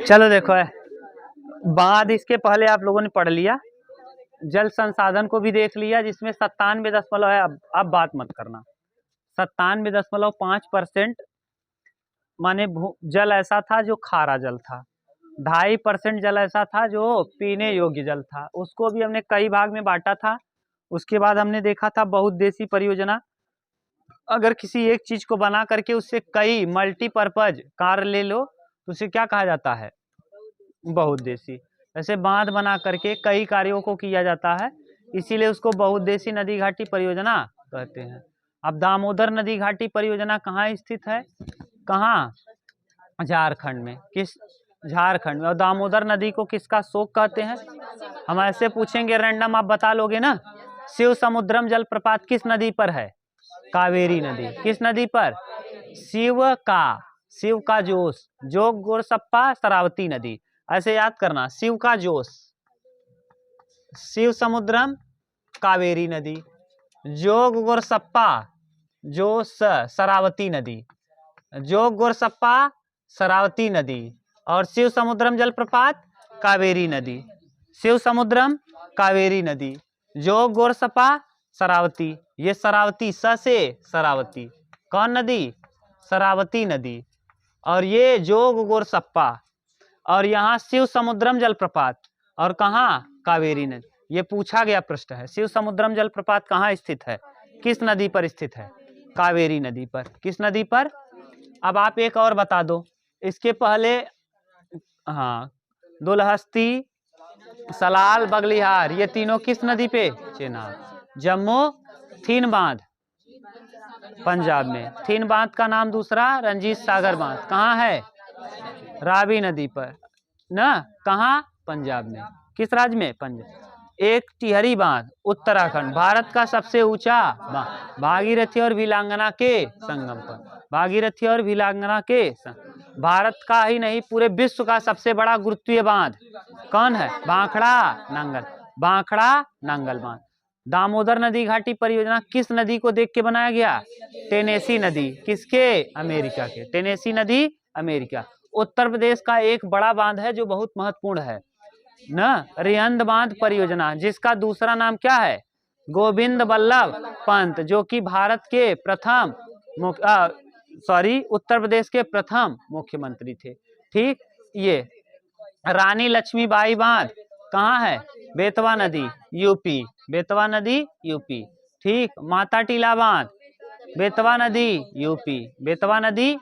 चलो देखो है बांध, इसके पहले आप लोगों ने पढ़ लिया। जल संसाधन को भी देख लिया जिसमें 97 है। अब बात मत करना। 97.5% माने जल ऐसा था जो खारा जल था। 2.5% जल ऐसा था जो पीने योग्य जल था। उसको भी हमने कई भाग में बांटा था। उसके बाद हमने देखा था बहुउद्देशीय परियोजना। अगर किसी एक चीज को बना करके उससे कई मल्टीपर्पज कार्य ले लो तो उसे क्या कहा जाता है? बहुउद्देशीय। ऐसे बांध बना करके कई कार्यों को किया जाता है, इसीलिए उसको बहुउद्देशीय नदी घाटी परियोजना कहते हैं। अब दामोदर नदी घाटी परियोजना कहाँ स्थित है? कहाँ? झारखंड में। किस? झारखंड में। और दामोदर नदी को किसका शोक कहते हैं? हम ऐसे पूछेंगे रैंडम, आप बता लोगे ना। शिव समुद्रम जलप्रपात किस नदी पर है? कावेरी नदी। किस नदी पर? शिव का जोश, जोग गोरसप्पा शरावती नदी। ऐसे याद करना, शिव का जोश, शिव समुद्रम कावेरी नदी, जोग गोरसप्पा जोश शरावती नदी, जोग गोरसप्पा शरावती नदी, और शिव समुद्रम जलप्रपात कावेरी नदी। शिव समुद्रम कावेरी नदी, जोग गोरसप्पा शरावती। ये शरावती, स से शरावती। कौन नदी? शरावती नदी। और ये जोग गोरसप्पा, और यहाँ शिव समुद्रम जलप्रपात, और कहाँ? कावेरी नदी। ये पूछा गया प्रश्न है। शिव समुद्रम जलप्रपात कहाँ स्थित है? किस नदी पर स्थित है? कावेरी नदी पर। किस नदी पर? अब आप एक और बता दो इसके पहले। हाँ, दुलहस्ती, सलाल, बगलिहार, ये तीनों किस नदी पे? चेनाब। जम्मू थीन बांध पंजाब में। थीन बांध का नाम दूसरा रंजीत सागर बांध कहाँ है? रावी नदी पर ना। कहाँ? पंजाब में। किस राज्य में? पंजाब। एक टिहरी बांध उत्तराखंड, भारत का सबसे ऊंचा बांध, भागीरथी और भिलांगना के संगम पर। भागीरथी और भिलांगना के भारत का ही नहीं पूरे विश्व का सबसे बड़ा गुरुत्वीय बांध कौन है? भाखड़ा नांगल। भाखड़ा नांगल बांध। दामोदर नदी घाटी परियोजना किस नदी को देख के बनाया गया? टेनेसी नदी। किसके? अमेरिका के। टेनेसी नदी अमेरिका। उत्तर प्रदेश का एक बड़ा बांध है जो बहुत महत्वपूर्ण है ना, रिहंद बांध परियोजना, जिसका दूसरा नाम क्या है? गोविंद बल्लभ पंत, जो कि भारत के प्रथम उत्तर प्रदेश के प्रथम मुख्यमंत्री थे। ठीक। ये रानी लक्ष्मीबाई बांध कहाँ है? बेतवा नदी यूपी। बेतवा नदी यूपी। ठीक। माता टीला बांध बेतवा नदी यूपी। बेतवा नदी।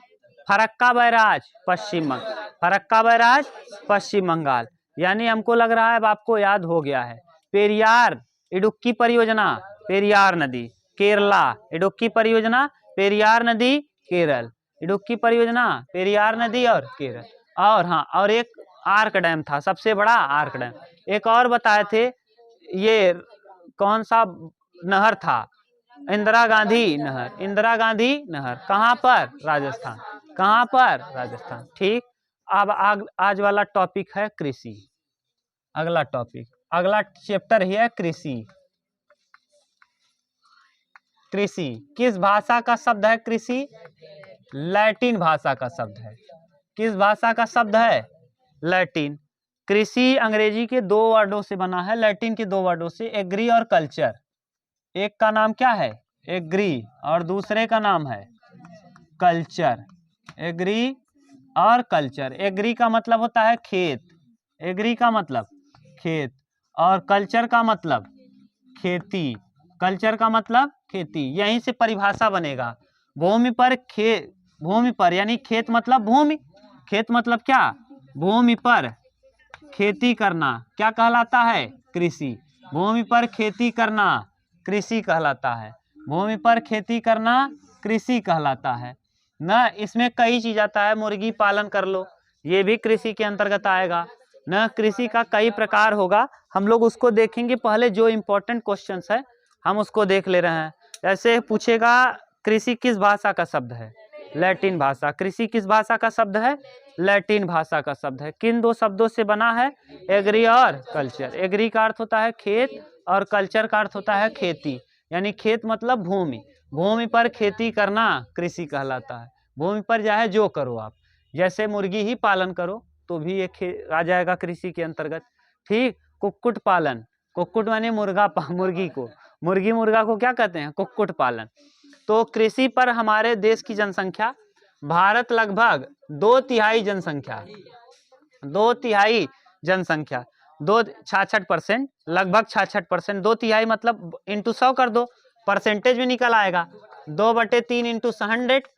फरक्का बैराज पश्चिम बंगाल। फरक्का बैराज पश्चिम बंगाल। यानी हमको लग रहा है अब आपको याद हो गया है। पेरियार इडुक्की परियोजना, पेरियार नदी केरला। इडुक्की परियोजना पेरियार नदी केरल। इडुक्की परियोजना पेरियार नदी और केरल। और हाँ, और एक आर्क डैम था, सबसे बड़ा आर्क डैम। एक और बताए थे, ये कौन सा नहर था? इंदिरा गांधी नहर। इंदिरा गांधी नहर कहाँ पर? राजस्थान। कहाँ पर? राजस्थान। ठीक। अब आज वाला टॉपिक है कृषि। अगला टॉपिक, अगला चैप्टर ही है कृषि। कृषि किस भाषा का शब्द है? कृषि लैटिन भाषा का शब्द है। किस भाषा का शब्द है? लैटिन। कृषि अंग्रेजी के 2 वर्डों से बना है, लैटिन के 2 वर्डों से, एग्री और कल्चर। एक का नाम क्या है? एग्री, और दूसरे का नाम है कल्चर। एग्री और कल्चर। एग्री का मतलब होता है खेत। एग्री का मतलब खेत, और कल्चर का मतलब खेती। कल्चर का मतलब खेती। यहीं से परिभाषा बनेगा। भूमि पर भूमि पर यानी खेत मतलब भूमि। खेत मतलब क्या? भूमि पर खेती करना क्या कहलाता है? कृषि। भूमि पर खेती करना कृषि कहलाता है। भूमि पर खेती करना कृषि कहलाता है ना। इसमें कई चीज आता है, मुर्गी पालन कर लो, ये भी कृषि के अंतर्गत आएगा ना। कृषि का कई प्रकार होगा, हम लोग उसको देखेंगे। पहले जो इम्पोर्टेंट क्वेश्चंस है हम उसको देख ले रहे हैं। जैसे पूछेगा कृषि किस भाषा का शब्द है? लैटिन भाषा। कृषि किस भाषा का शब्द है? लैटिन भाषा का शब्द है। किन 2 शब्दों से बना है? एग्री और कल्चर। एग्री का अर्थ होता है खेत, और कल्चर का अर्थ होता है खेती। यानी खेत मतलब भूमि। भूमि पर खेती करना कृषि कहलाता है। भूमि पर चाहे जो करो आप, जैसे मुर्गी ही पालन करो, तो भी एक आ जाएगा कृषि के अंतर्गत। ठीक, कुक्कुट पालन, कुक्कुट माने मुर्गी को, मुर्गा को क्या कहते हैं, कुक्कुट पालन। तो कृषि पर हमारे देश की जनसंख्या, भारत लगभग 2/3 जनसंख्या, 2/3 जनसंख्या, 66%, लगभग 66%, 2/3 मतलब इंटू 100 कर दो, परसेंटेज में निकल आएगा, 2/3 इंटू 100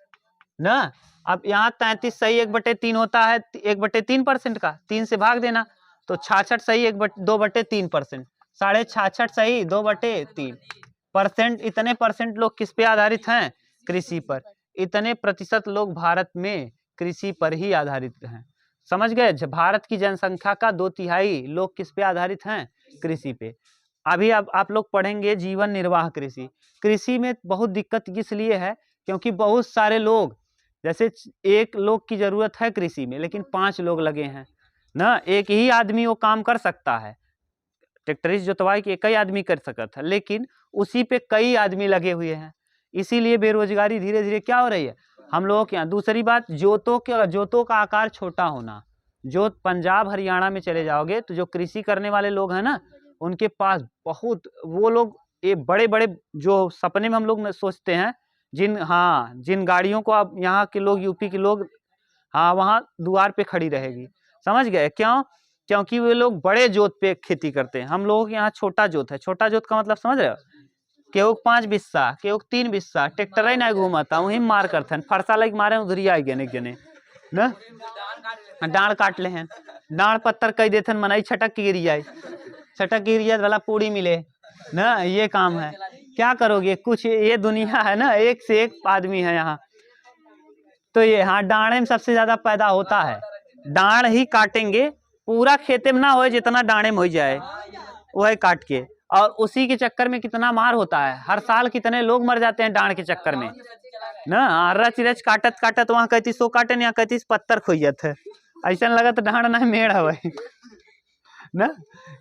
ना। अब यहाँ 33 सही 1/3 होता है, 1/3% का, 3 से भाग देना, तो 66 सही 2/3%, 66.5 सही 2/3%। इतने परसेंट लोग किस पे आधारित हैं, कृषि पर। इतने प्रतिशत लोग भारत में कृषि पर ही आधारित हैं। समझ गए, भारत की जनसंख्या का 2/3 लोग किस पे आधारित हैं, कृषि पे। अभी अब आप लोग पढ़ेंगे जीवन निर्वाह कृषि। कृषि में बहुत दिक्कत इसलिए है क्योंकि बहुत सारे लोग, जैसे एक लोग की जरूरत है कृषि में, लेकिन 5 लोग लगे हैं ना, एक ही आदमी वो काम कर सकता है, ट्रैक्टरिस्ट जोतवाई के एक ही आदमी कर सकता है, लेकिन उसी पे कई आदमी लगे हुए हैं, इसीलिए बेरोजगारी धीरे धीरे क्या हो रही है हम लोगों के यहाँ। दूसरी बात, जोतों का आकार छोटा होना। जो पंजाब हरियाणा में चले जाओगे तो जो कृषि करने वाले लोग हैं ना, उनके पास बहुत, वो लोग ये बड़े बड़े जो सपने में हम लोग सोचते हैं, जिन गाड़ियों को आप यहाँ के लोग, यूपी के लोग, वहाँ द्वार पे खड़ी रहेगी। समझ गए क्यों, क्योंकि वे लोग बड़े जोत पे खेती करते हैं। हम लोगों के यहाँ छोटा जोत है। छोटा जोत का मतलब समझ रहे हो, केहू 5 बिस्सा, केहू 3 बिस्सा, ट्रैक्टर ही ना घूमता, वही मार करते हैं, फरसा लग मारे उधरी आई गने गने ना, डांड काट ले हैं, डांड पत्थर कह देते हैं, मनई छटक के गिर जाए, छटक गिर जाए वाला पूरी मिले ना, ये काम है। क्या करोगे, कुछ ये दुनिया है ना, एक से एक आदमी है यहाँ। तो ये डांडे में सबसे ज्यादा पैदा होता है, डांड ही काटेंगे, पूरा खेते में ना हो जितना डांडे में हो जाए वही काट के, और उसी के चक्कर में कितना मार होता है, हर साल कितने लोग मर जाते हैं डांड के चक्कर में ना। रच रच काटत काटत वहाँ कहती 100 काटे, यहाँ कहती पत्थर खोई जाते, ऐसा लगा तो डांड ना मेड़ है वही ना।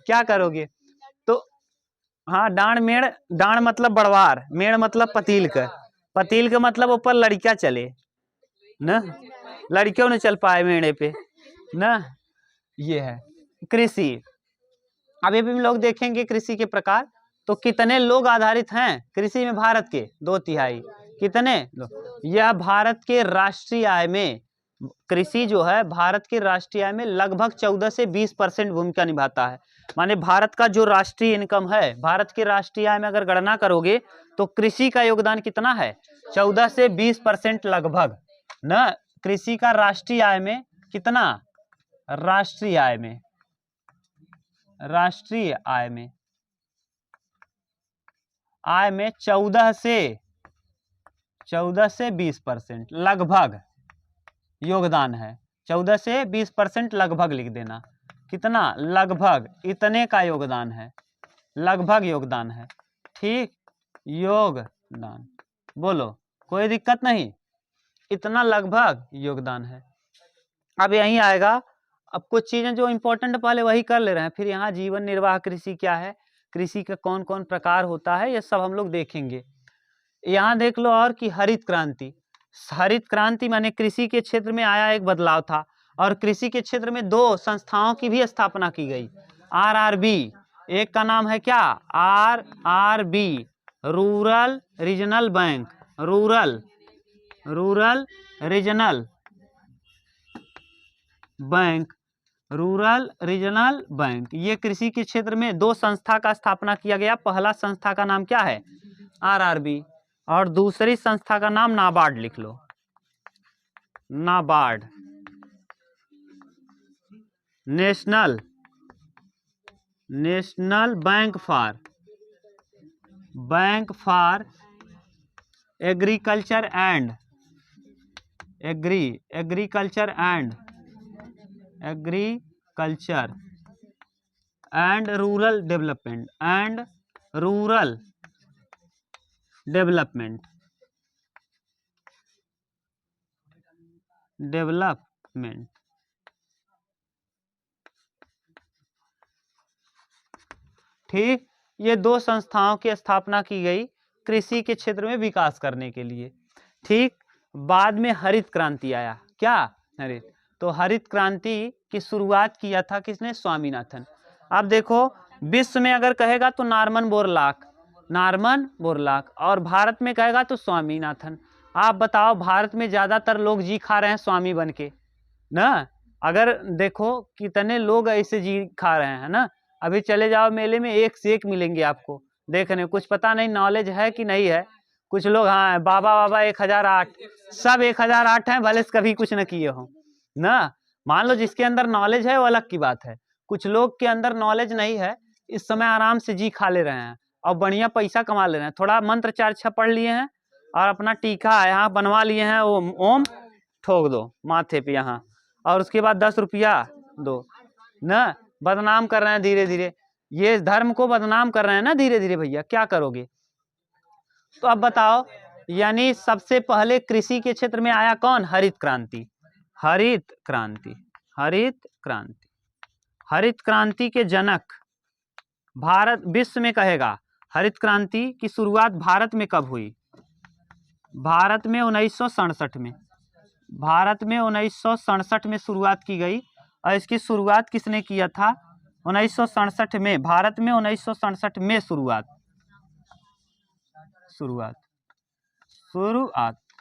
क्या करोगे, तो डांड मतलब बड़वार, मेड़ मतलब पतील का मतलब ऊपर लड़कियां चले ना, लड़कियों ने चल पाए मेड़े पे ना। ये है कृषि। अभी भी हम लोग देखेंगे कृषि के प्रकार, तो कितने लोग आधारित हैं कृषि में भारत के, 2/3 कितने। यह भारत के राष्ट्रीय आय में, कृषि जो है भारत के राष्ट्रीय आय में लगभग 14 से 20% भूमिका निभाता है। माने भारत का जो राष्ट्रीय इनकम है, भारत के राष्ट्रीय आय में अगर गणना करोगे तो कृषि का योगदान कितना है, 14 से 20% लगभग ना। कृषि का राष्ट्रीय आय में कितना, राष्ट्रीय आय में 14 से 20% लगभग योगदान है। 14 से 20% लगभग लिख देना, कितना, लगभग इतने का योगदान है, लगभग योगदान है। ठीक, योगदान बोलो, कोई दिक्कत नहीं, इतना लगभग योगदान है। अब यही आएगा, अब कुछ चीजें जो इंपॉर्टेंट पहले वही कर ले रहे हैं, फिर यहाँ जीवन निर्वाह कृषि क्या है, कृषि का कौन कौन प्रकार होता है, ये सब हम लोग देखेंगे। यहाँ देख लो, और कि हरित क्रांति माने कृषि के क्षेत्र में आया एक बदलाव था, और कृषि के क्षेत्र में 2 संस्थाओं की भी स्थापना की गई, RRB, एक का नाम है क्या, RRB, rural regional bank, rural regional bank. ये कृषि के क्षेत्र में 2 संस्था का स्थापना किया गया। पहला संस्था का नाम क्या है, RRB, और दूसरी संस्था का नाम नाबार्ड लिख लो, NABARD, national bank for agriculture and rural development ठीक, ये 2 संस्थाओं की स्थापना की गई कृषि के क्षेत्र में विकास करने के लिए। ठीक, बाद में हरित क्रांति आया, क्या, हरित, तो हरित क्रांति की शुरुआत किया था किसने? स्वामीनाथन। अब देखो विश्व में अगर कहेगा तो नॉर्मन बोरलॉग, और भारत में कहेगा तो स्वामीनाथन। आप बताओ भारत में ज्यादातर लोग जी खा रहे हैं स्वामी बन के ना। अगर देखो कितने लोग ऐसे जी खा रहे हैं ना। अभी चले जाओ मेले में, एक से एक मिलेंगे आपको देखने। कुछ पता नहीं नॉलेज है कि नहीं है। कुछ लोग हाँ बाबा 1008, सब 1008 हैं, भले कभी कुछ न किए हो ना। मान लो जिसके अंदर नॉलेज है वो अलग की बात है। कुछ लोग के अंदर नॉलेज नहीं है, इस समय आराम से जी खा ले रहे हैं और बढ़िया पैसा कमा ले रहे हैं। थोड़ा मंत्र चार छह पढ़ लिए हैं और अपना टीका यहाँ बनवा लिए हैं, ओम ठोक दो माथे पे यहाँ, और उसके बाद 10 रुपया दो ना। बदनाम कर रहे हैं धीरे धीरे, ये धर्म को बदनाम कर रहे हैं ना धीरे धीरे। भैया क्या करोगे? तो अब बताओ, यानी सबसे पहले कृषि के क्षेत्र में आया कौन? हरित क्रांति। हरित क्रांति, हरित क्रांति, हरित क्रांति के जनक भारत विश्व में कहेगा। हरित क्रांति की शुरुआत भारत में कब हुई? भारत में 1967 में। भारत में 1967 में शुरुआत की गई। और इसकी शुरुआत किसने किया था? 1967 में। भारत में 1967 में शुरुआत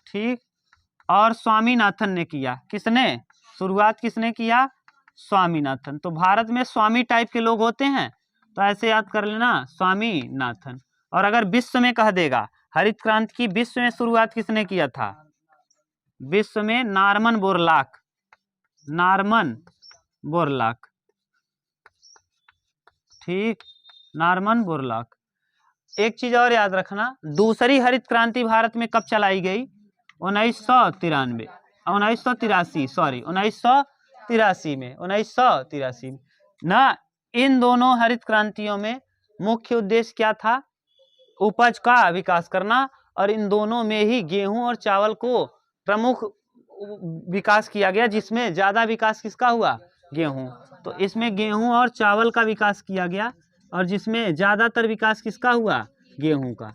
ठीक। और स्वामीनाथन ने किया। किसने शुरुआत किसने किया? स्वामीनाथन। तो भारत में स्वामी टाइप के लोग होते हैं, तो ऐसे याद कर लेना, स्वामीनाथन। और अगर विश्व में कह देगा हरित क्रांति की विश्व में शुरुआत किसने किया था? विश्व में नॉर्मन बोरलॉग ठीक, नॉर्मन बोरलॉग। एक चीज और याद रखना, दूसरी हरित क्रांति भारत में कब चलाई गई? 1983 में ना। इन दोनों हरित क्रांतियों में मुख्य उद्देश्य क्या था? उपज का विकास करना। और इन दोनों में ही गेहूं और चावल को प्रमुख विकास किया गया, जिसमें ज्यादा विकास किसका हुआ? गेहूं। तो इसमें गेहूं और चावल का विकास किया गया, और जिसमें ज्यादातर विकास किसका हुआ? गेहूं का।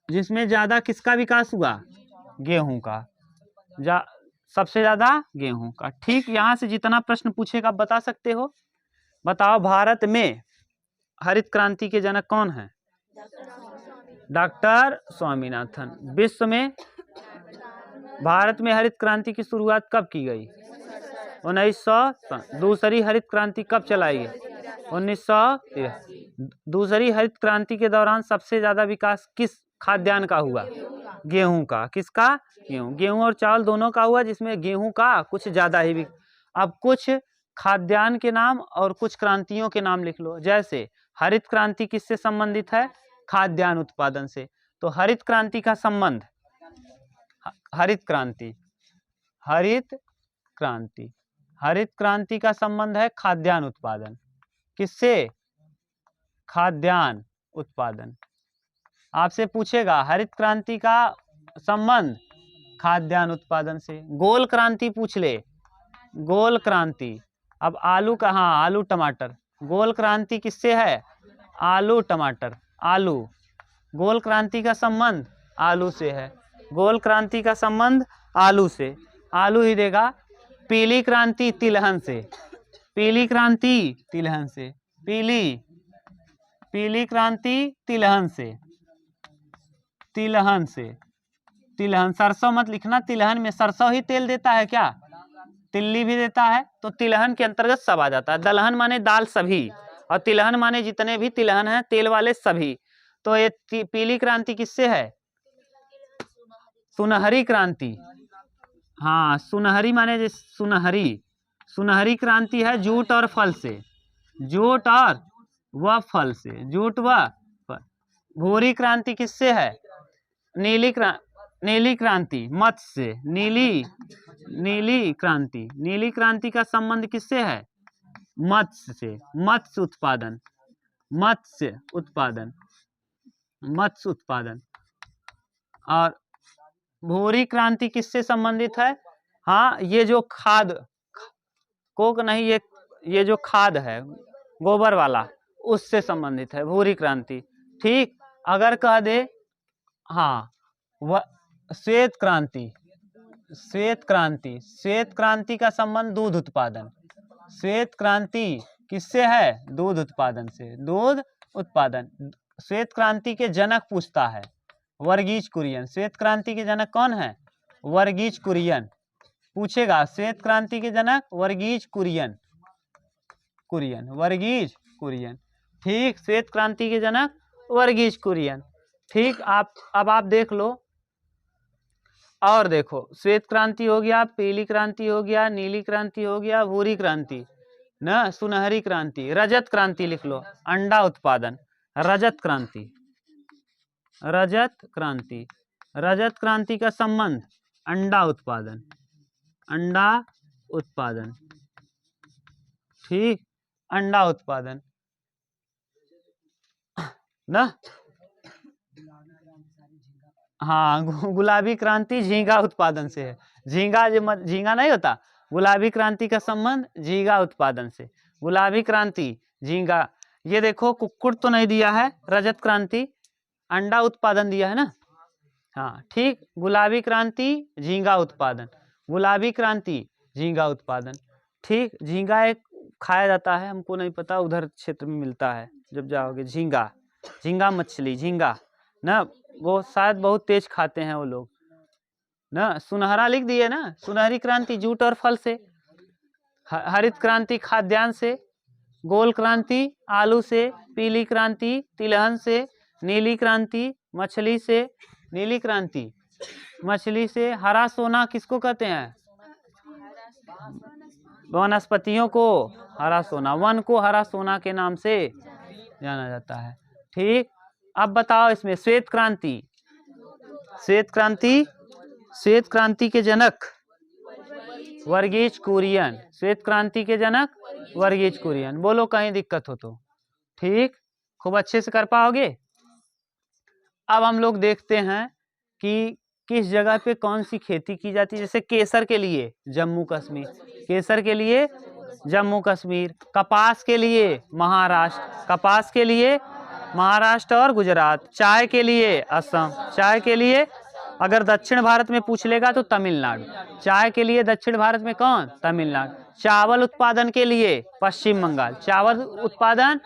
जिसमें ज्यादा किसका विकास हुआ? गेहूं का। सबसे ज्यादा गेहूं का। ठीक, यहां से जितना प्रश्न पूछेगा आप बता सकते हो। बताओ भारत में हरित क्रांति के जनक कौन है? डॉक्टर स्वामीनाथन। विश्व में भारत में हरित क्रांति की शुरुआत कब की गई? 1900। दूसरी हरित क्रांति कब चलाई गई? 1913। दूसरी हरित क्रांति के दौरान सबसे ज्यादा विकास किस खाद्यान्न का हुआ? गेहूं का। किसका? गेहूं और चावल दोनों का हुआ, जिसमें गेहूं का कुछ ज्यादा ही। अब कुछ खाद्यान्न के नाम और कुछ क्रांतियों के नाम लिख लो। जैसे हरित क्रांति किससे संबंधित है? खाद्यान्न उत्पादन से। तो हरित क्रांति का संबंध, हरित क्रांति का संबंध है खाद्यान्न उत्पादन। किससे? खाद्यान्न उत्पादन। आपसे पूछेगा हरित क्रांति का संबंध खाद्यान्न उत्पादन से। गोल क्रांति पूछ ले, गोल क्रांति। अब आलू का, हाँ आलू टमाटर। गोल क्रांति किससे है? आलू टमाटर, आलू। गोल क्रांति का संबंध आलू से है। गोल क्रांति का संबंध आलू से, आलू ही देगा। पीली क्रांति तिलहन से, पीली क्रांति तिलहन से, पीली क्रांति तिलहन से, तिलहन। सरसों मत लिखना, तिलहन में सरसों ही तेल देता है क्या? तिल्ली भी देता है। तो तिलहन के अंतर्गत सब आ जाता है। दलहन माने दाल सभी, और तिलहन माने जितने भी तिलहन हैं तेल वाले सभी। तो ये पीली क्रांति किससे है? सुनहरी क्रांति। हाँ सुनहरी माने सुनहरी क्रांति है जूट और फल से, जूट और व फल से, जूट व फल। भूरी क्रांति किससे है? नीली क्रांति मत्स्य, नीली क्रांति का संबंध किससे है? मत्स्य से, मत्स्य उत्पादन। और भूरी क्रांति किससे संबंधित है? हाँ ये जो खाद, कोक नहीं, ये जो खाद है गोबर वाला, उससे संबंधित है भूरी क्रांति। ठीक, अगर कह दे हाँ श्वेत क्रांति, श्वेत क्रांति, श्वेत क्रांति का संबंध दूध उत्पादन। श्वेत क्रांति किससे है? दूध उत्पादन से, दूध उत्पादन। श्वेत क्रांति के जनक पूछता है वर्गीज कुरियन। श्वेत क्रांति के जनक कौन है? वर्गीज कुरियन पूछेगा। श्वेत क्रांति के जनक वर्गीज कुरियन, कुरियन, वर्गीज कुरियन। ठीक, श्वेत क्रांति के जनक वर्गीज कुरियन। ठीक, अब आप देख लो और देखो, श्वेत क्रांति हो गया, पीली क्रांति हो गया, नीली क्रांति हो गया, भूरी क्रांति न, सुनहरी क्रांति। रजत क्रांति लिख लो, अंडा उत्पादन। रजत क्रांति, रजत क्रांति, रजत क्रांति का संबंध अंडा उत्पादन, अंडा उत्पादन। ठीक, अंडा उत्पादन ना। हाँ, गुलाबी क्रांति झींगा उत्पादन से है। झींगा जो झींगा नहीं होता, गुलाबी क्रांति का संबंध झींगा उत्पादन से। गुलाबी क्रांति झींगा। ये देखो कुक्कुट तो नहीं दिया है, रजत क्रांति अंडा उत्पादन दिया है ना। हाँ ठीक, गुलाबी क्रांति झींगा उत्पादन, गुलाबी क्रांति झींगा उत्पादन। ठीक, झींगा एक खाया जाता है, हमको नहीं पता, उधर क्षेत्र में मिलता है जब जाओगे। झींगा, झींगा मछली, झींगा ना, वो शायद बहुत तेज खाते हैं वो लोग ना। सुनहरा लिख दिए ना, सुनहरी क्रांति जूट और फल से, हरित क्रांति खाद्यान्न से, गोल क्रांति आलू से, पीली क्रांति तिलहन से, नीली क्रांति मछली से, नीली क्रांति मछली से। हरा सोना किसको कहते हैं? वनस्पतियों को हरा सोना, वन को हरा सोना के नाम से जाना जाता है। ठीक, अब बताओ इसमें श्वेत क्रांति, श्वेत क्रांति, श्वेत क्रांति के जनक वर्गीज कुरियन। श्वेत क्रांति के जनक वर्गीज कुरियन। बोलो कहीं दिक्कत हो तो। ठीक, खूब अच्छे से कर पाओगे। अब हम लोग देखते हैं कि किस जगह पे कौन सी खेती की जाती है। जैसे केसर के लिए जम्मू कश्मीर, केसर के लिए जम्मू कश्मीर, कपास के लिए महाराष्ट्र, कपास के लिए महाराष्ट्र और गुजरात, चाय के लिए असम, चाय के लिए अगर दक्षिण भारत में पूछ लेगा तो तमिलनाडु, चाय के लिए दक्षिण भारत में कौन? तमिलनाडु। चावल उत्पादन के लिए पश्चिम बंगाल, चावल उत्पादन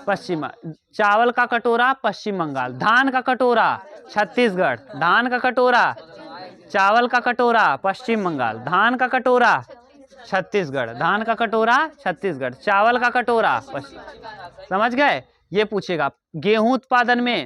पश्चिम, चावल का कटोरा पश्चिम बंगाल, धान का कटोरा छत्तीसगढ़, धान का कटोरा, चावल का कटोरा पश्चिम बंगाल, धान का कटोरा छत्तीसगढ़, धान का कटोरा छत्तीसगढ़, चावल का कटोरा पश्चिम। समझ गए? ये पूछेगा। गेहूं उत्पादन में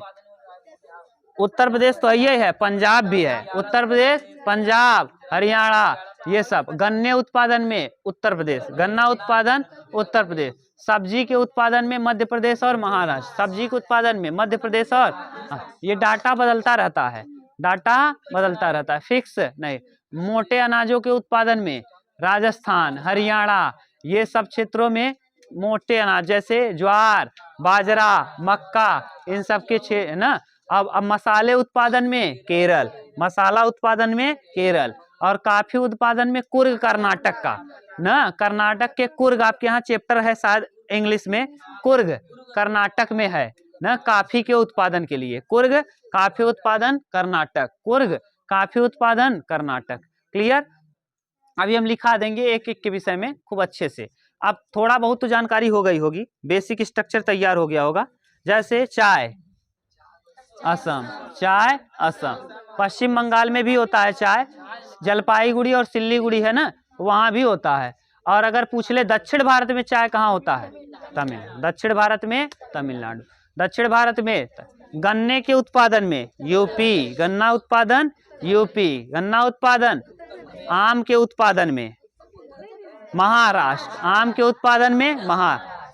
उत्तर प्रदेश तो ये है, पंजाब भी है, उत्तर प्रदेश, पंजाब, हरियाणा, ये सब। गन्ने उत्पादन में उत्तर प्रदेश, गन्ना उत्पादन उत्तर प्रदेश। सब्जी के उत्पादन में मध्य प्रदेश और महाराष्ट्र, सब्जी के उत्पादन में मध्य प्रदेश और ये डाटा बदलता रहता है, डाटा बदलता रहता है, फिक्स नहीं। मोटे अनाजों के उत्पादन में राजस्थान, हरियाणा, ये सब क्षेत्रों में मोटे अनाज जैसे ज्वार, बाजरा, मक्का, इन सब के है ना। अब मसाले उत्पादन में केरल, मसाला उत्पादन में केरल, और काफी उत्पादन में कुर्ग कर्नाटक का ना, कर्नाटक के कुर्ग, आपके यहाँ चैप्टर है शायद इंग्लिश में, कुर्ग कर्नाटक में है ना, काफी के उत्पादन के लिए। कुर्ग काफी उत्पादन कर्नाटक, कुर्ग काफी उत्पादन कर्नाटक। क्लियर? अभी हम लिखा देंगे एक एक के विषय में खूब अच्छे से। अब थोड़ा बहुत तो जानकारी हो गई होगी, बेसिक स्ट्रक्चर तैयार हो गया होगा। जैसे चाय असम, चाय असम, पश्चिम बंगाल में भी होता है चाय, जलपाईगुड़ी और सिल्लीगुड़ी है ना, वहाँ भी होता है। और अगर पूछ ले दक्षिण भारत में चाय कहाँ होता है? तमिलनाडु, दक्षिण भारत में तमिलनाडु, दक्षिण भारत में। गन्ने के उत्पादन में यूपी, गन्ना उत्पादन यूपी, गन्ना उत्पादन। आम के उत्पादन में महाराष्ट्र, आम के उत्पादन में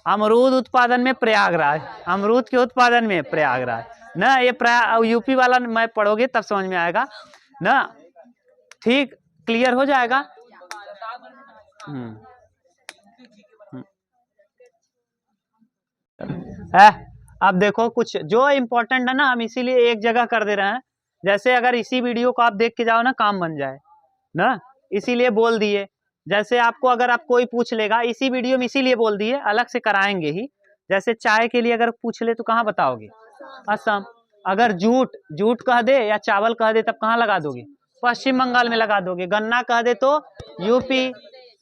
अमरूद उत्पादन में प्रयागराज, अमरूद के उत्पादन में प्रयागराज ना। ये यूपी वाला मैं पढ़ोगे तब समझ में आएगा ना। ठीक, क्लियर हो जाएगा। अब देखो कुछ जो इम्पोर्टेंट है ना, हम इसीलिए एक जगह कर दे रहे हैं। जैसे अगर इसी वीडियो को आप देख के जाओ ना, काम बन जाए ना, इसीलिए बोल दिए। जैसे आपको अगर आप कोई पूछ लेगा इसी वीडियो में, इसीलिए बोल दिए, अलग से कराएंगे ही। जैसे चाय के लिए अगर पूछ ले तो कहाँ बताओगे? असम। अगर जूट जूट कह दे या चावल कह दे तब कहाँ लगा दोगे? पश्चिम बंगाल में लगा दोगे। गन्ना कह दे तो यूपी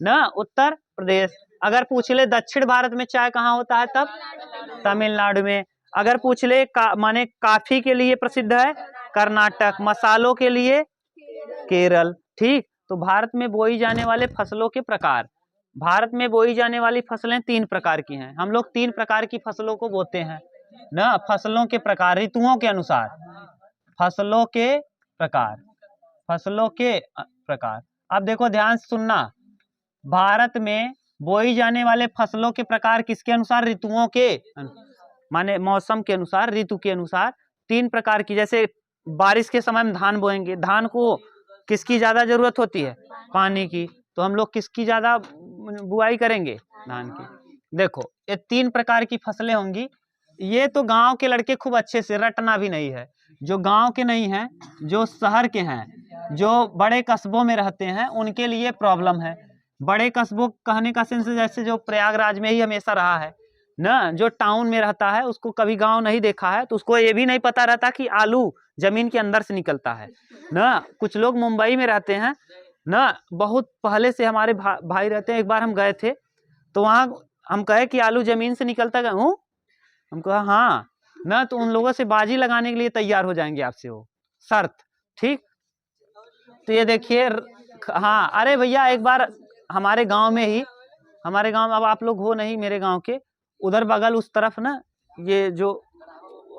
ना, उत्तर प्रदेश। अगर पूछ ले दक्षिण भारत में चाय कहाँ होता है तब तमिलनाडु में। अगर पूछ ले माने काफी के लिए प्रसिद्ध है कर्नाटक, मसालों के लिए केरल। ठीक, तो भारत में बोई जाने वाले फसलों के प्रकार, भारत में बोई जाने वाली फसलें 3 प्रकार की हैं। हम लोग 3 प्रकार की फसलों को बोते हैं ना। फसलों के प्रकार, ऋतुओं के अनुसार, फसलों के प्रकार, फसलों के प्रकार। अब देखो ध्यान से सुनना, भारत में बोई जाने वाले फसलों के प्रकार किसके अनुसार? ऋतुओं के, माने मौसम के अनुसार, ऋतु के अनुसार 3 प्रकार की। जैसे बारिश के समय में धान बोएंगे, धान को किसकी ज्यादा जरूरत होती है? पानी की। तो हम लोग किसकी ज्यादा बुआई करेंगे? धान की। देखो ये 3 प्रकार की फसलें होंगी। ये तो गांव के लड़के खूब अच्छे से रटना भी नहीं है, जो गांव के नहीं हैं, जो शहर के हैं, जो बड़े कस्बों में रहते हैं, उनके लिए प्रॉब्लम है। बड़े कस्बों कहने का सेंस जैसे जो प्रयागराज में ही हमेशा रहा है ना, जो टाउन में रहता है उसको कभी गांव नहीं देखा है, तो उसको ये भी नहीं पता रहता कि आलू जमीन के अंदर से निकलता है ना। कुछ लोग मुंबई में रहते हैं ना, बहुत पहले से हमारे भाई रहते हैं। एक बार हम गए थे तो वहाँ हम कहे कि आलू जमीन से निकलता है, हूँ हम कहा हाँ ना, तो उन लोगों से बाजी लगाने के लिए तैयार हो जाएंगे आपसे, वो शर्त। ठीक, तो ये देखिए, हाँ अरे भैया एक बार हमारे गांव में ही, हमारे गांव, अब आप लोग हो नहीं मेरे गांव के, उधर बगल उस तरफ ना, ये जो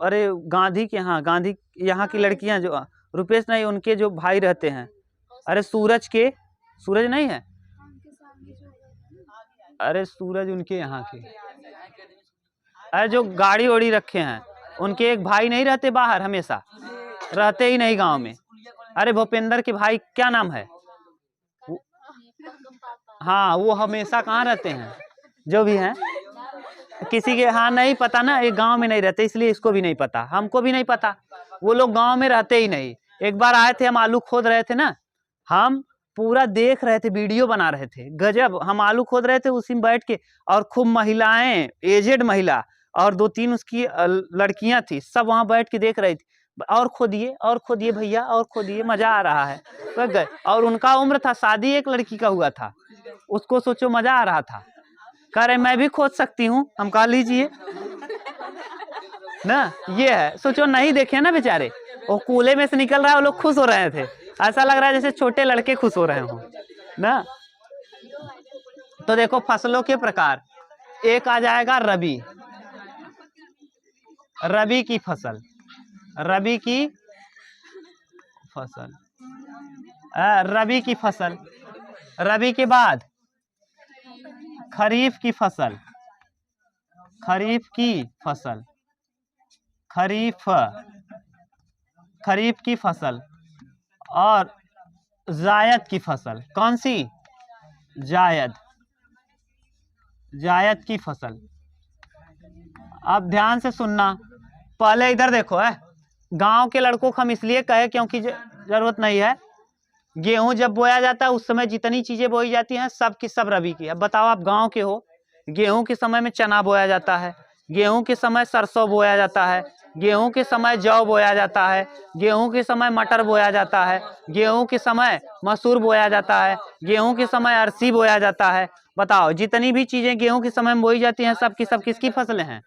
अरे गांधी के, हाँ गांधी यहाँ की लड़कियां, जो रुपेश नहीं, उनके जो भाई रहते हैं, अरे सूरज के, सूरज नहीं है, अरे सूरज उनके यहाँ के, अरे जो गाड़ी ओड़ी रखे हैं, उनके एक भाई नहीं रहते बाहर, हमेशा रहते ही नहीं गांव में। अरे भूपेंद्र के भाई क्या नाम है? हाँ वो हमेशा कहाँ रहते हैं, जो भी हैं, किसी के, हाँ नहीं पता ना, ये गांव में नहीं रहते, इसलिए इसको भी नहीं पता, हमको भी नहीं पता। वो लोग गांव में रहते ही नहीं। एक बार आए थे, हम आलू खोद रहे थे ना, हम पूरा देख रहे थे, वीडियो बना रहे थे, गजब। हम आलू खोद रहे थे, उसी में बैठ के, और खूब महिलाएं, एजेड महिला और 2-3 उसकी लड़कियां थी, सब वहां बैठ के देख रही थी। और खोदिए भैया, और खोदिए, मजा आ रहा है। तो गए, और उनका उम्र था, शादी एक लड़की का हुआ था, उसको सोचो मजा आ रहा था। कह रहे मैं भी खोद सकती हूँ, हम कहा लीजिए ना। ये है, सोचो नहीं देखे ना बेचारे, वो कूले में से निकल रहा है, वो लोग खुश हो रहे थे, ऐसा लग रहा है जैसे छोटे लड़के खुश हो रहे हो ना। तो देखो फसलों के प्रकार, एक आ जाएगा रबी, रबी की फसल, रबी की फसल, रबी की फसल। रबी के बाद खरीफ की फसल, खरीफ की फसल, खरीफ, खरीफ की फसल, और जायद की फसल। कौन सी? जायद, जायद की फसल। अब ध्यान से सुनना, पहले इधर देखो है, गांव के लड़कों को हम इसलिए कहे क्योंकि जरूरत नहीं है। गेहूं जब बोया जाता है उस समय जितनी चीजें बोई जाती हैं सब की सब रबी की। अब बताओ आप गांव के हो, गेहूं के समय में चना बोया जाता है, गेहूं के समय सरसों बोया जाता है, गेहूं के समय जौ बोया जाता है, गेहूं के समय मटर बोया जाता है, गेहूं के समय मसूर बोया जाता है, गेहूं के समय अरसी बोया जाता है। बताओ जितनी भी चीजें गेहूं के समय में बोई जाती हैं सब की सब किसकी फसलें हैं?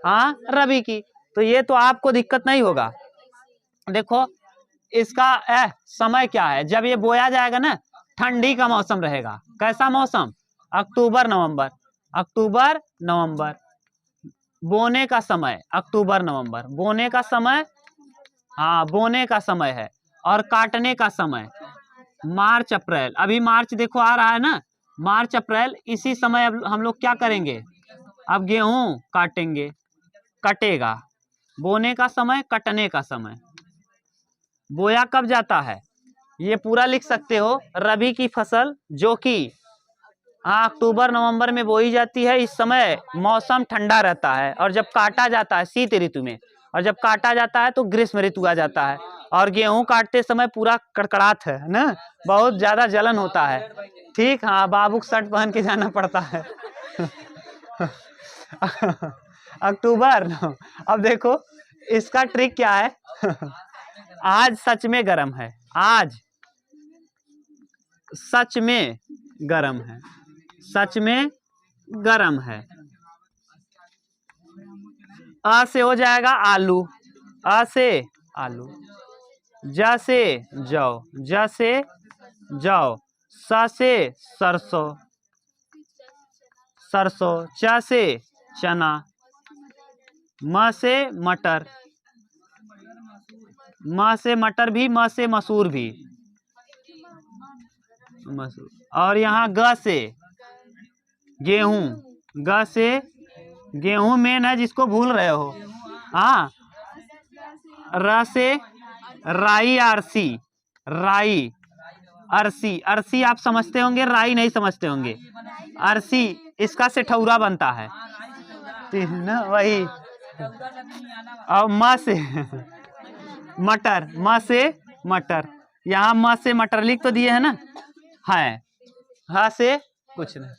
हाँ रबी की। तो ये तो आपको दिक्कत नहीं होगा। देखो इसका समय क्या है, जब ये बोया जाएगा ना, ठंडी का मौसम रहेगा। कैसा मौसम? अक्टूबर नवंबर, अक्टूबर नवंबर। बोने का समय अक्टूबर नवंबर, बोने का समय, हाँ बोने का समय है। और काटने का समय मार्च अप्रैल। अभी मार्च देखो आ रहा है ना, मार्च अप्रैल, इसी समय अब हम लोग क्या करेंगे, अब गेहूं काटेंगे, कटेगा। बोने का समय, कटने का समय। बोया कब जाता है ये पूरा लिख सकते हो। रबी की फसल जो कि अक्टूबर नवंबर में बोई जाती है, इस समय मौसम ठंडा रहता है। और जब काटा जाता है शीत ऋतु में, और जब काटा जाता है तो ग्रीष्म ऋतु आ जाता है। और गेहूं काटते समय पूरा कड़कड़ाहट है ना, बहुत ज्यादा जलन होता है। ठीक, हाँ बाबू शर्ट पहन के जाना पड़ता है अक्टूबर। अब देखो इसका ट्रिक क्या है? आज सच में गरम है, आज सच में गरम है, सच में गरम है। अ से हो जाएगा आलू, अ से आलू, ज से जौ, ज से जौ, स से सरसों, सरसों, च से चना, म से मटर, म से मटर भी, म से मसूर भी, मसूर। और यहाँ ग से गेहूं, ग से गेहूं मेन है जिसको भूल रहे हो। हाँ, र से राई, अरसी, राई, अरसी, अरसी आप समझते होंगे, राई नहीं समझते होंगे। अरसी इसका से ठौरा बनता है ना, वही। और म से मटर, म से मटर, यहाँ म से मटर लिख तो दिए है ना, है। ह से कुछ नहीं।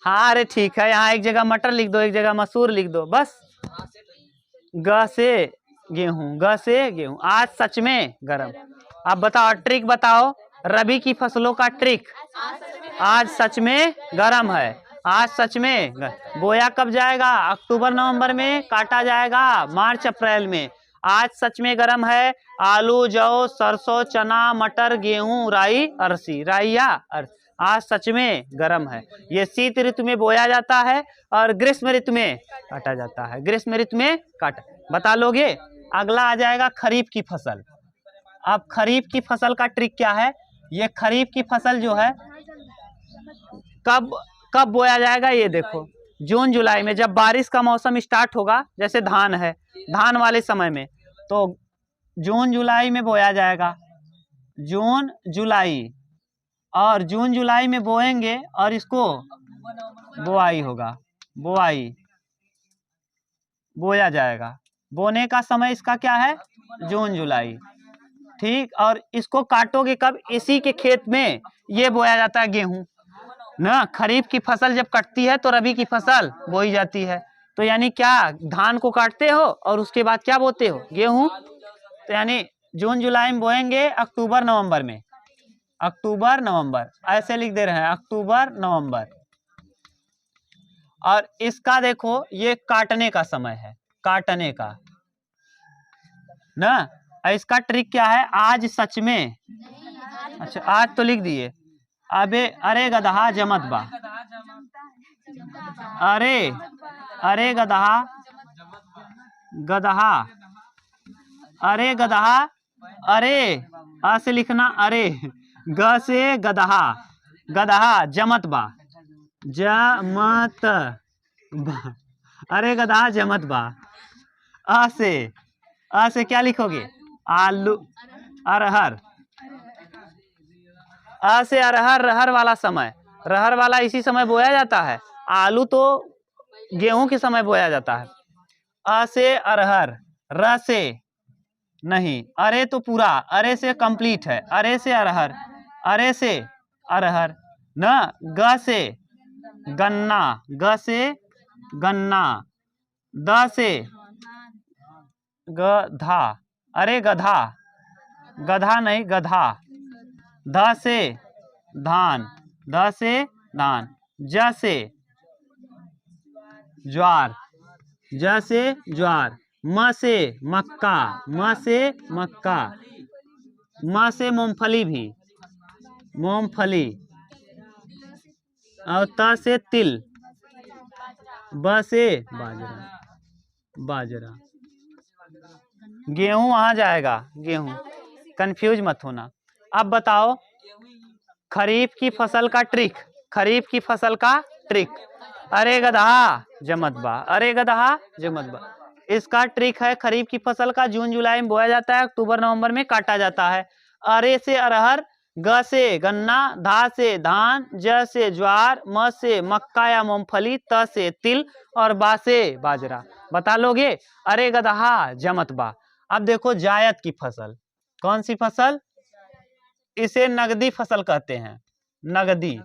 हाँ अरे ठीक है, यहाँ एक जगह मटर लिख दो, एक जगह मसूर लिख दो, बस। ग से गेहूं, ग से गेहूं, आज सच में गरम। अब बताओ ट्रिक बताओ, रबी की फसलों का ट्रिक। आज सच में गरम है, आज सच में बोया कब जाएगा? अक्टूबर नवंबर में, काटा जाएगा मार्च अप्रैल में। आज सच में गरम है, आलू, जौ, सरसों, चना, मटर, गेहूं, राई, अरसी, राई या अरसी, आज सच में गरम है। ये शीत ऋतु में बोया जाता है और ग्रीष्म ऋतु में काटा जाता है, ग्रीष्म ऋतु में काटा। बता लोगे? अगला आ जाएगा खरीफ की फसल। अब खरीफ की फसल का ट्रिक क्या है? ये खरीफ की फसल जो है कब कब बोया जाएगा, ये देखो, जून जुलाई में, जब बारिश का मौसम स्टार्ट होगा, जैसे धान है, धान वाले समय में, तो जून जुलाई में बोया जाएगा, जून जुलाई। और जून जुलाई में बोएंगे और इसको बोआई होगा, बोआई, बोया जाएगा। बोने का समय इसका क्या है? जून जुलाई, ठीक। और इसको काटोगे कब? इसी के खेत में ये बोया जाता है गेहूं ना। खरीफ की फसल जब कटती है तो रबी की फसल बोई जाती है। तो यानी क्या, धान को काटते हो और उसके बाद क्या बोते हो? गेहूं। तो यानी जून जुलाई में बोएंगे, अक्टूबर नवंबर में, अक्टूबर नवंबर ऐसे लिख दे रहे हैं, अक्टूबर नवंबर। और इसका देखो, ये काटने का समय है, काटने का ना। इसका ट्रिक क्या है? आज सच में, अच्छा आज तो लिख दिए। अबे अरे गदहा जमत बा, अरे अरे गदहा, गदहा, अरे गदहा, अरे अ से लिखना अरे, ग से गदहा, गदहा जमत बा, जमत बा, अरे गदहा जमत बा। अ से क्या लिखोगे? आलू, अरहर, अ से अरहर, रहर वाला समय, रहर वाला इसी समय बोया जाता है। आलू तो गेहूं के समय बोया जाता है। अ से अरहर, र से नहीं, अरे तो पूरा, अरे से कंप्लीट है, अरे से अरहर, अरे से अरहर न। ग से गन्ना, ग से गन्ना, द से गधा, अरे गधा, गधा नहीं गधा, ध से धान, ध से धान, ज से ज्वार, ज से ज्वार, म से मक्का, म से मक्का, म से मूंगफली भी, मूंगफली। और त से तिल, ब से बाजरा, बाजरा। गेहूं वहां जाएगा, गेहूं, कंफ्यूज मत होना। अब बताओ खरीफ की फसल का ट्रिक, खरीफ की फसल का ट्रिक। अरे गदहा जमत बा, अरे गदहा जमत बा, इसका ट्रिक है खरीफ की फसल का। जून जुलाई में बोया जाता है, अक्टूबर नवंबर में काटा जाता है। अरे से अरहर, ग से गन्ना, धा से धान, ज से ज्वार, म से मक्का या मूंगफली, त से तिल और बा से बाजरा। बता लोगे? अरे गदहा जमत बा। अब देखो जायद की फसल, कौन सी फसल? इसे नगदी फसल कहते हैं, नगदी,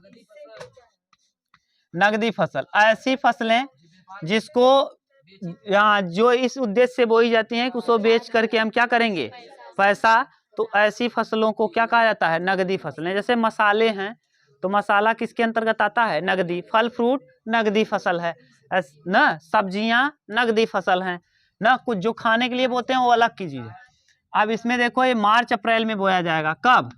नगदी फसल। ऐसी फसलें जिसको यहाँ जो इस उद्देश्य से बोई जाती हैं कि उसको बेच करके हम क्या करेंगे, पैसा। तो ऐसी फसलों को क्या कहा जाता है, नगदी फसलें। जैसे मसाले हैं, तो मसाला किसके अंतर्गत आता है, नगदी। फल फ्रूट नगदी फसल है ना, सब्जियां नगदी फसल हैं ना, कुछ जो खाने के लिए बोते हैं वो अलग की चीज है। अब इसमें देखो ये मार्च अप्रैल में बोया जाएगा, कब,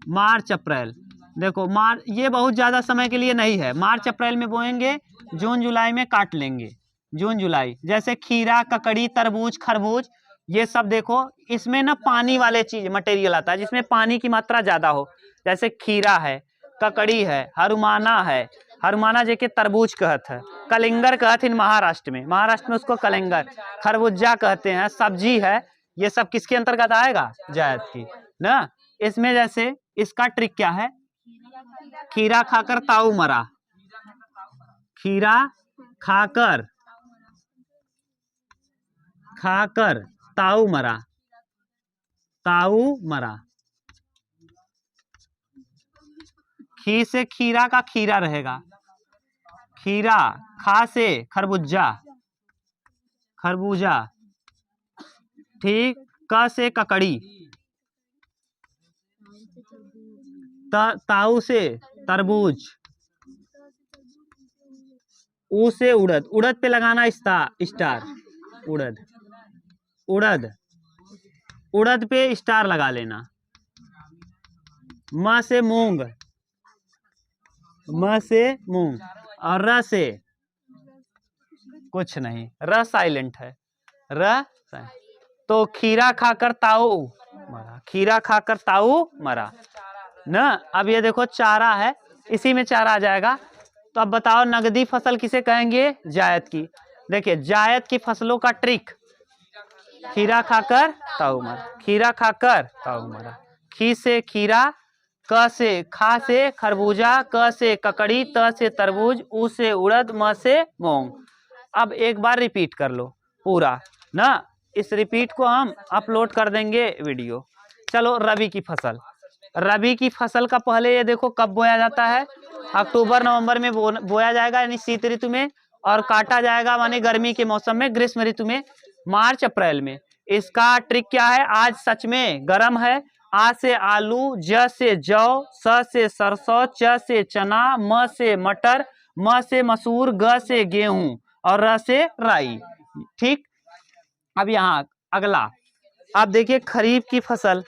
मार्च अप्रैल। देखो ये बहुत ज्यादा समय के लिए नहीं है, मार्च अप्रैल में बोएंगे, जून जुलाई में काट लेंगे, जून जुलाई। जैसे खीरा, ककड़ी, तरबूज, खरबूज, ये सब देखो इसमें ना पानी वाले चीज मटेरियल आता है, जिसमें पानी की मात्रा ज्यादा हो। जैसे खीरा है, ककड़ी है, हरुमाना है, हरुमाना जेके तरबूज कहत है, कलिंगर कहते हैं महाराष्ट्र में उसको कलिंगर, खरबूजा कहते हैं, सब्जी है। ये सब किसके अंतर्गत आएगा, जायद की ना। इसमें जैसे इसका ट्रिक क्या है, खीरा खाकर ताऊ मरा, खीरा खाकर ताऊ मरा, ताऊ मरा। खी से खीरा का खीरा रहेगा, खीरा। खा से खरबूजा, खरबूजा, ठीक। क से ककड़ी, ताऊ से तरबूज, ऊ से उड़द, उड़द पे लगाना स्टार, उड़द, उड़द, उड़द पे स्टार लगा लेना। म से मूंग, म से मूंग, और र से कुछ नहीं, र साइलेंट है, र। तो खीरा खाकर ताऊ मरा, खीरा खाकर ताऊ मरा ना। अब ये देखो चारा है, इसी में चारा आ जाएगा। तो अब बताओ नगदी फसल किसे कहेंगे, जायद की। देखिए जायद की फसलों का ट्रिक, खीरा खाकर ताऊ मरा, खीरा खाकर ताऊ मरा। खी से खीरा, क से खा से खरबूजा, क से ककड़ी, त से तरबूज, ऊ से उड़द, म से मूंग। अब एक बार रिपीट कर लो पूरा ना, इस रिपीट को हम अपलोड कर देंगे वीडियो। चलो रबी की फसल, रबी की फसल का पहले ये देखो कब बोया जाता है, अक्टूबर नवंबर में बोया जाएगा यानी शीत ऋतु में, और काटा जाएगा माने गर्मी के मौसम में, ग्रीष्म ऋतु में, मार्च अप्रैल में। इसका ट्रिक क्या है, आज सच में गर्म है। आ से आलू, ज से जौ, स से सरसों, च से चना, म से मटर, म से मसूर, ग से गेहूं, और र से राई, ठीक। अब यहाँ अगला, अब देखिए खरीफ की फसल।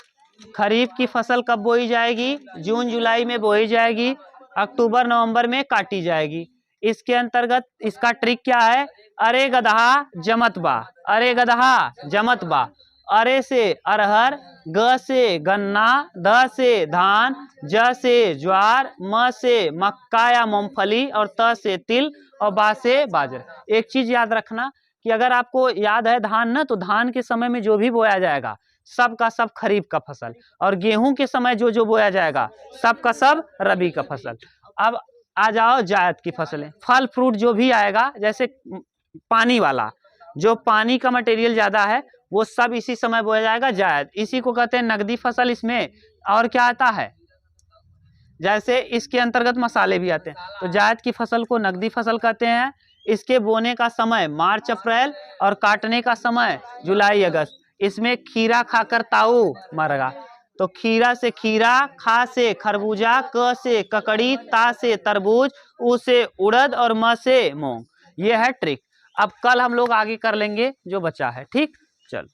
खरीफ की फसल कब बोई जाएगी, जून जुलाई में बोई जाएगी, अक्टूबर नवंबर में काटी जाएगी। इसके अंतर्गत इसका ट्रिक क्या है, अरे गदहा जमत बा, अरे गदहा जमत बा। अरे से अरहर, ग से गन्ना, ध से धान, ज से ज्वार, म से मक्का या मूंगफली, और त से तिल, और बा से बाजरा। एक चीज याद रखना कि अगर आपको याद है धान ना, तो धान के समय में जो भी बोया जाएगा सब का सब खरीफ का फसल, और गेहूं के समय जो जो बोया जाएगा सब का सब रबी का फसल। अब आ जाओ जायद की फसलें, फल फ्रूट जो भी आएगा, जैसे पानी वाला, जो पानी का मटेरियल ज्यादा है वो सब इसी समय बोया जाएगा, जायद। इसी को कहते हैं नगदी फसल। इसमें और क्या आता है, जैसे इसके अंतर्गत मसाले भी आते हैं। तो जायद की फसल को नगदी फसल कहते हैं। इसके बोने का समय मार्च अप्रैल, और काटने का समय जुलाई अगस्त। इसमें खीरा खाकर ताऊ मरगा, तो खीरा से खीरा, खा से खरबूजा, क से ककड़ी, ता से तरबूज, ऊ से उड़द, और म से मूंग। ये है ट्रिक। अब कल हम लोग आगे कर लेंगे जो बचा है, ठीक। चल।